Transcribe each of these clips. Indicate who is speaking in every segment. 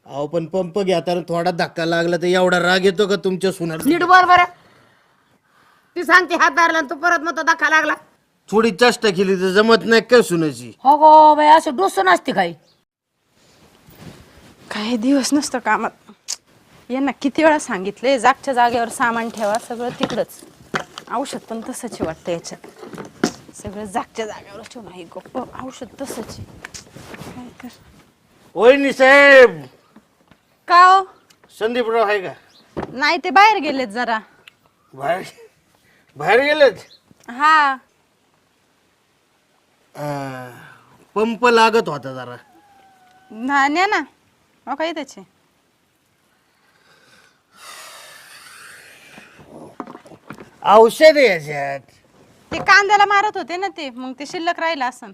Speaker 1: अहो पण पंप घेताना थोडा धक्का लागला तर एवढा राग येतो का तुमच्या सुनार?
Speaker 2: नीट बोल बरं. ती सांगते हात धरला आणि तू परत मग धक्का लागला.
Speaker 1: थोडी चेष्टा केली तर जमत नाही काय सुनाची?
Speaker 2: हो गो बाई, असं डोसं नसते काही.
Speaker 3: काही दिवस नसतं कामात. यांना किती वेळा सांगितले जागच्या जागेवर सामान ठेवा, सगळं तिकडंच. औषध पण तसंच वाटतं याच्यात, सगळं जागच्या जागेवर ठेवून आहे. गप्प औषध तसंच काय कर.
Speaker 1: वहिनी साहेब,
Speaker 3: का हो?
Speaker 1: संदीपराव आहे का?
Speaker 3: नाही, ते बाहेर गेलेत जरा.
Speaker 1: बाहेर बाहेर गेलेत?
Speaker 3: हा.
Speaker 1: पंप लागत होता जरा.
Speaker 3: न्या ना. हो काही त्याचे
Speaker 1: औषध आहे याच्यात.
Speaker 3: ते कांद्याला मारत होते ना ते, मग ते शिल्लक राहिलं असन.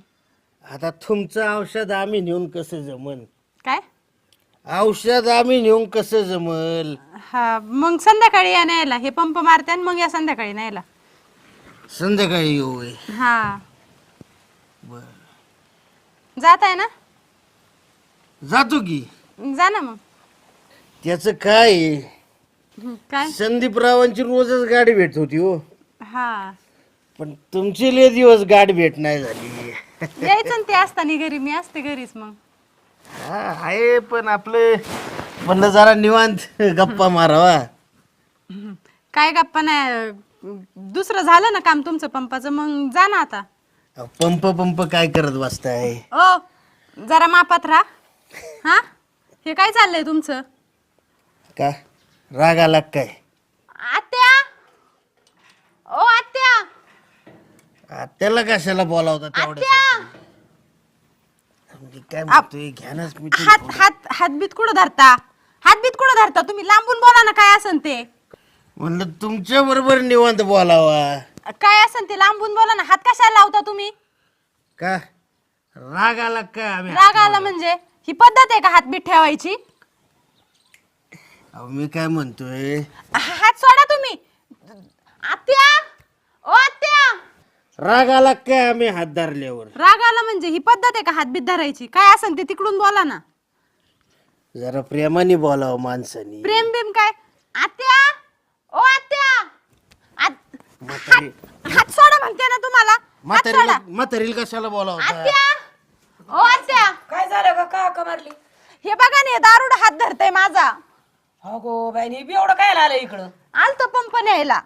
Speaker 1: आता तुमचं औषध आम्ही नेऊन कसं जमल?
Speaker 3: काय?
Speaker 1: औषध आम्ही नेऊन कसं जमल?
Speaker 3: हा, मग संध्याकाळी या न्यायला. हे पंप मारते आणि मग या संध्याकाळी न्यायला.
Speaker 1: संध्याकाळी येऊ होय.
Speaker 3: हा.
Speaker 1: बर,
Speaker 3: जात आहे ना?
Speaker 1: जातो की.
Speaker 3: जा ना मग.
Speaker 1: त्याचं काय आहे?
Speaker 3: काय?
Speaker 1: संदीपरावांची रोजच गाडी भेट होती हो,
Speaker 3: हा.
Speaker 1: पण तुमची लय दिवस गाडी भेट नाही झाली.
Speaker 3: यायचं ना ते असताना घरी, मी असते घरीच मग.
Speaker 1: हा आहे, पण आपलं म्हणलं जरा निवांत गप्पा मारावा.
Speaker 3: काय गप्पा नाही, दुसरं झालं ना काम तुमचं पंपाचं, मग जा ना आता.
Speaker 1: पंप पंप काय करत बसताय?
Speaker 3: ओ, जरा मापात राहा. हा, हे काय चाललंय तुमचं?
Speaker 1: का राग आला काय?
Speaker 3: आत्या, ओ आत्या,
Speaker 1: त्याला कशाला बोलावता तेवढ्या?
Speaker 3: आत्या.
Speaker 1: काय म्हणतोय, घ्यानच मी ते.
Speaker 3: हात हात हातबीत कुठं धरता? हातबीत कुठं धरता तुम्ही? लांबून बोला ना, काय असन ते.
Speaker 1: म्हणलं तुमच्या बरोबर निवांत बोलावा.
Speaker 3: काय असन ते लांबून बोला ना. हात कशाला लावता तुम्ही?
Speaker 1: का राग आला काय? आम्ही
Speaker 3: राग आला म्हणजे ही पद्धत आहे का हातबीत ठेवायची?
Speaker 1: अहो, मी काय म्हणतोय,
Speaker 3: हात सोडा तुम्ही. आत्या, ओ आत्या.
Speaker 1: राग आला काय आम्ही हात धरल्यावर?
Speaker 3: राग आला म्हणजे ही पद्धत आहे का हातबीत धरायची? काय असन ते तिकडून बोला ना.
Speaker 1: जरा प्रेमाने बोलावं माणसानी.
Speaker 3: प्रेम बिम काय? आत्या, ओ आत्या. हात सोडा म्हणते ना तुम्हाला. हात सोडा.
Speaker 1: म्हातारीला कशाला बोलावता?
Speaker 3: आत्या, ओ आत्या.
Speaker 2: काय झालं का? का मारली?
Speaker 3: हे बघा ना, दारुड हात धरतय माझा.
Speaker 2: हो गो बाई, एवढं काय आलं इकडं?
Speaker 3: आलतो पंप न्यायला.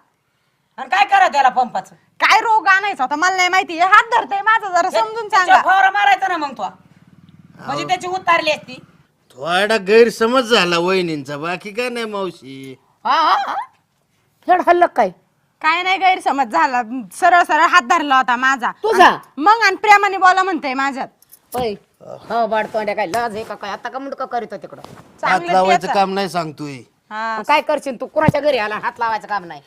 Speaker 2: आणि काय करा त्याला पंपाचं?
Speaker 3: काय रोग आणायचा होता मला नाही माहिती. हे हात धरतय माझा, जरा समजून सांगा.
Speaker 2: फवारा मारायचा ना मग तो, म्हणजे त्याची उतारली असती.
Speaker 1: थोडा गैरसमज झाला वहिनींचा, बाकी काय नाही मावशी.
Speaker 2: हेड हल्ल काय?
Speaker 3: काय नाही गैरसमज झाला. सरळ सरळ हात धरला होता माझा
Speaker 2: तुझा?
Speaker 3: मग आणि प्रेमाने बोला म्हणते माझ्यात.
Speaker 2: होय. हो बाडतोंड्या, काय लाज आहे का काय? आता का मुंडका करीत तिकडं?
Speaker 1: हात
Speaker 3: चांगलं
Speaker 1: लावायचं
Speaker 3: त्याचं.
Speaker 1: काम नाही सांगतोय.
Speaker 3: हा.
Speaker 2: काय करशील तू? कुणाच्या घरी आला हात लावायचं काम नाही?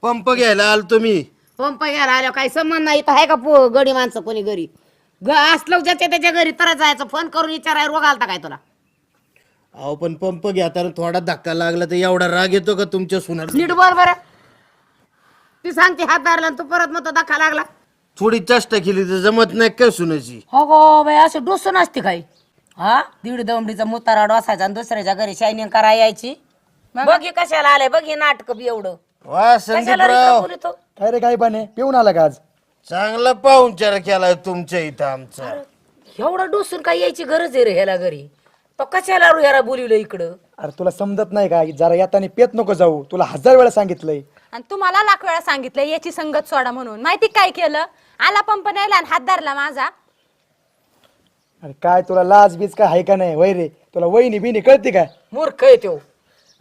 Speaker 1: पंप घ्यायला आलतो मी.
Speaker 2: पंप घ्यायला आल्यावर काही संबंध नाही. इथं आहे का गडी माणसं कोणी घरी? असलं ज्याच्या त्याच्या घरी तर जायचं. फोन करून विचाराय रोग आलता काय तुला?
Speaker 1: अहो पण पंप घेताना थोडा धक्का लागला तर एवढा राग येतो का तुमच्या सुनार?
Speaker 2: नीट बोल बरं. ती सांगते हात धरला आणि तू परत मग धक्का लागला.
Speaker 1: थोडी चेष्टा केली तर जमत नाही काय सुनाची?
Speaker 2: हो गो बाई, असं डोसं नसते काही. हा, दीड दमडीचा मुतारा डोसायचा आणि दुसऱ्याच्या घरी शायनिंग करा यायची. बघ हे कशाला आलंय, बघ हे नाटक एवढं.
Speaker 1: वा संदीपराव,
Speaker 4: काय रे, काय बने पिऊन आला का आज?
Speaker 1: चांगला पाहुणचार केलाय तुमच्या इथं आमचा.
Speaker 2: एवढं डोसून काय यायची गरज आहे रे ह्याला घरी? तो कशाला ह्याला बोलवलं इकडं?
Speaker 4: अरे तुला समजत नाही का? जरा येताना पेत नको जाऊ, तुला 1000 वेळा सांगितलंय.
Speaker 3: आणि तुम्हाला लाख वेळा सांगितलं याची संगत सोडा म्हणून. माहिती काय केलं? आला पंप न्यायला आणि हात धरला माझा.
Speaker 4: अरे काय तुला लाज बीज काय आहे का नाही? वय रे, तुला वहिनी बिनी कळते का?
Speaker 2: मूर्ख आहे तो.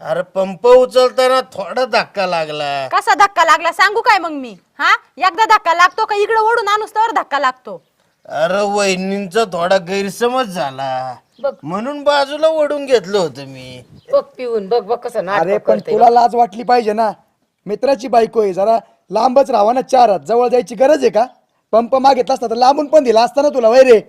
Speaker 1: अरे पंप उचलताना थोडा धक्का लागला.
Speaker 3: कसा धक्का लागला सांगू काय मग मी? हा, एकदा धक्का लागतो का इकडे ओढून आणूस तर धक्का लागतो.
Speaker 1: अरे वहिनींचा थोडा गैरसमज झाला
Speaker 2: बघ.
Speaker 1: म्हणून बाजूला ओढून घेतलं होतं मी.
Speaker 2: बघ पिऊन, बघ बघ कसं
Speaker 4: अरे
Speaker 2: नाटक
Speaker 4: पण
Speaker 2: करतोय.
Speaker 4: तुला लाज वाटली पाहिजे ना. मित्राची बायको आहे, जरा लांबच राहावा ना. 4 हात जवळ जायची गरज आहे का? पंप मागितला असता तर लांबून पण दिला असता ना तुला. वय रे,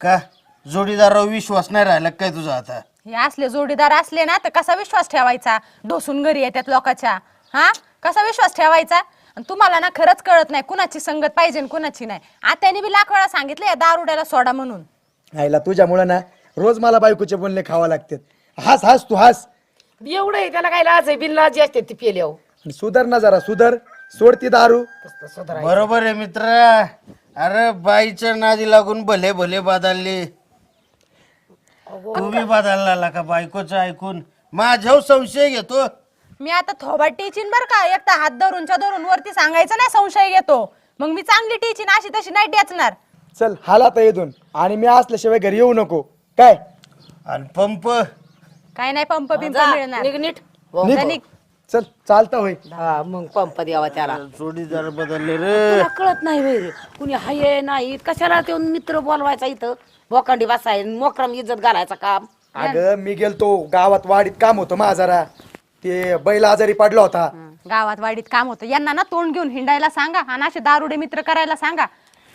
Speaker 1: का जोडीदारावर विश्वास नाही राहिला काय तुझा आता?
Speaker 3: हे असले जोडीदार असले ना तर कसा विश्वास ठेवायचा? ढोसून घरी येतात लोकांच्या. हा, कसा विश्वास ठेवायचा? आणि तुम्हाला ना खरंच कळत नाही कुणाची संगत पाहिजे आणि कुणाची नाही. आत्याने बी लाख वेळा सांगितलं या दारुड्याला सोडा म्हणून.
Speaker 4: आईला तुझ्यामुळे ना रोज मला बायकोचे बोलणे खावा लागतात. हास हास तू हास.
Speaker 2: एवढं आहे त्याला काय लाज आहे बिनलाजी असते ती पेल्यावर
Speaker 4: आणि सुधर ना जरा सुधर. सोडती दारू.
Speaker 1: बरोबर आहे मित्र. अरे बाईच्या नादी लागून भले भले बदलले. तुम्ही बदलला का बायकोचं ऐकून? माझ्यावर संशय घेतो.
Speaker 3: मी आता थोबाड टीचिन बर का, एक तर हात धरून वरती सांगायचं नाही संशय घेतो. मग मी चांगली टीचिन, अशी तशी नाही टेचणार.
Speaker 4: चल हाल आता येऊन. आणि मी असल्याशिवाय घरी येऊ नको काय.
Speaker 1: आणि पंप
Speaker 3: काय नाही पंप बिंप
Speaker 2: जा,
Speaker 3: मिळणार.
Speaker 2: निघ नीट.
Speaker 4: निघ. चल चालता होय.
Speaker 2: हा मग पंप द्यावा त्याला.
Speaker 1: जोडीदार बदलले रे.
Speaker 2: तुला कळत नाही होय रे, कुणी हाय नाही कशाला ते मित्र बोलवायचा इथं बोकांडी बसाय मोकरम इज्जत घालायचं काम.
Speaker 4: अगं मी गेलतो गावात वाडीत काम होतं माझा जरा. ते बैल आजारी पडला होता.
Speaker 3: गावात वाडीत काम होतं, यांना ना तोंड घेऊन हिंडायला सांगा आणि असे दारुडे मित्र करायला सांगा.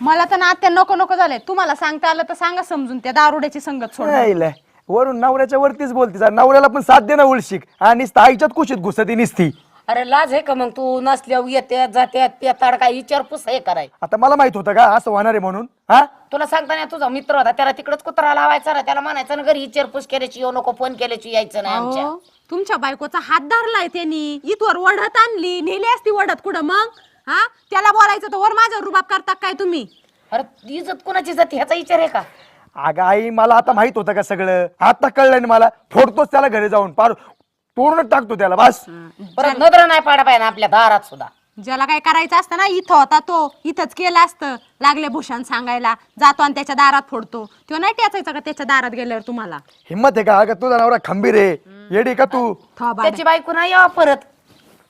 Speaker 3: मला तर ना आत्या नको नको झाले. तुम्हाला सांगता आलं तर सांगा समजून, त्या दारुड्याची संगत सोड.
Speaker 4: यायला. वरून नवऱ्याच्या वरतीच बोलते जरा. नवऱ्याला पण साथ दे ना उलशिक. आणि आईच्यात कुशीत घुसती निसती.
Speaker 2: अरे लाज आहे का मग तू नसल्यावर येत्यात जात्यात पेताड काय विचारपूस हे कराय.
Speaker 4: आता मला माहित होतं का असं होणार आहे म्हणून? हा
Speaker 2: तुला सांगताना तुझा मित्र होता त्याला तिकडच कुत्रा लावायचा ना, त्याला म्हणायचं ना घरी विचारपूस केल्याची येऊ नको, फोन केल्याची यायचं नाही आमच्या.
Speaker 3: अहो, तुमच्या बायकोचा हात धरलाय त्यांनी, इथवर वडत आणली, नेली असती वडत कुठं मग. हा त्याला बोलायचं तर वर माझ्यावर रुबाब करता काय तुम्ही?
Speaker 2: अरे इज्जत कोणाची जाते ह्याचा विचार आहे का?
Speaker 4: अगं आई मला आता माहित होतं का सगळं? आता कळलं ना मला. फोडतोच त्याला घरी जाऊन, पार तोडून टाकतो त्याला बस.
Speaker 2: परत नजर नाही पाडा पाहिजे आपल्या दारात सुद्धा.
Speaker 3: ज्याला काय करायचं असतं ना इथं होता तो, इथंच केलं असतं. लागले भूषण सांगायला, जातो आणि त्याच्या दारात फोडतो. तो नाही टेचायचा का त्याच्या दारात गेल्यावर तुम्हाला?
Speaker 4: हिम्मत आहे का? अगं तुझा नवरा खंबीर आहे. येडी का तू?
Speaker 3: थोबाड.
Speaker 2: त्याची बायको नाही यावं परत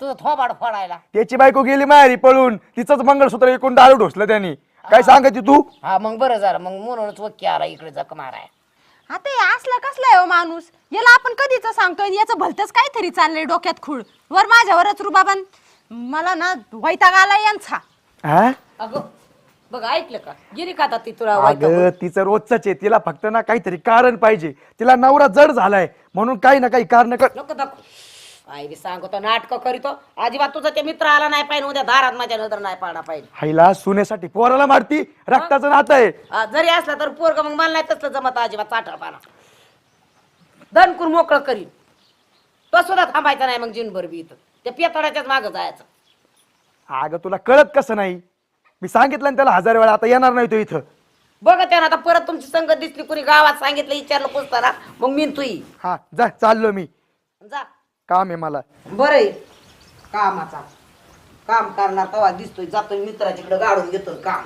Speaker 2: तुझं थोबाड फोडायला.
Speaker 4: त्याची बायको गेली माहेरी पळून. तिचंच मंगळसूत्र एकूण दारू ढोसलं त्यांनी. काय सांगायची तू?
Speaker 2: हा मग बरं झालं, मग म्हणूनच वक्की आला इकडे जख माराय.
Speaker 3: आता हे असला कसला हो माणूस? याला आपण कधीच सांगतोय, याचं भलतच काहीतरी चाललंय डोक्यात खूळ. वर माझ्यावरच रुबाबन. मला ना वैताग आला यांचा.
Speaker 4: हा
Speaker 2: अगं बघ ऐकलं का, गिरी का आता ती तुला
Speaker 4: अगं तिचं रोजच आहे. तिला फक्त ना काहीतरी कारण पाहिजे. तिला नवरा जड झालाय म्हणून काही ना काही कारण कर.
Speaker 2: नको दाखव. आई बी सांगतो नाटक करीतो. अजिबात तुझा ते मित्र आला नाही पाहिजे, उद्या दारात माझ्या नजर नाही पाडा पाहिजे.
Speaker 4: हायला सुनेसाठी पोराला मारती. रक्ताचं नातं आहे.
Speaker 2: जरी असला तर पोरग मग मला नाही तसलं जमत अजिबात. चाटळपाना दणकून मोकळं करीन तो सुद्धा थांबायचा नाही. मग जीनभर बी इथं त्या पेताडाच्याच मागं जायचं.
Speaker 4: अगं तुला कळत कसं नाही? मी सांगितलं ना त्याला 1000 वेळा. आता येणार नाही तो इथं.
Speaker 2: बघ त्यानं आता परत तुमची संगत दिसली, कुणी गावात सांगितलं विचारलं पुसताना मग मी तुई
Speaker 4: हा जा चाललो मी.
Speaker 2: जा.
Speaker 4: काम आहे मला.
Speaker 2: बरं आहे कामाचा काम करणार तेव्हा दिसतोय, जातोय मित्राच्याकडे गाडून घेतोय काम.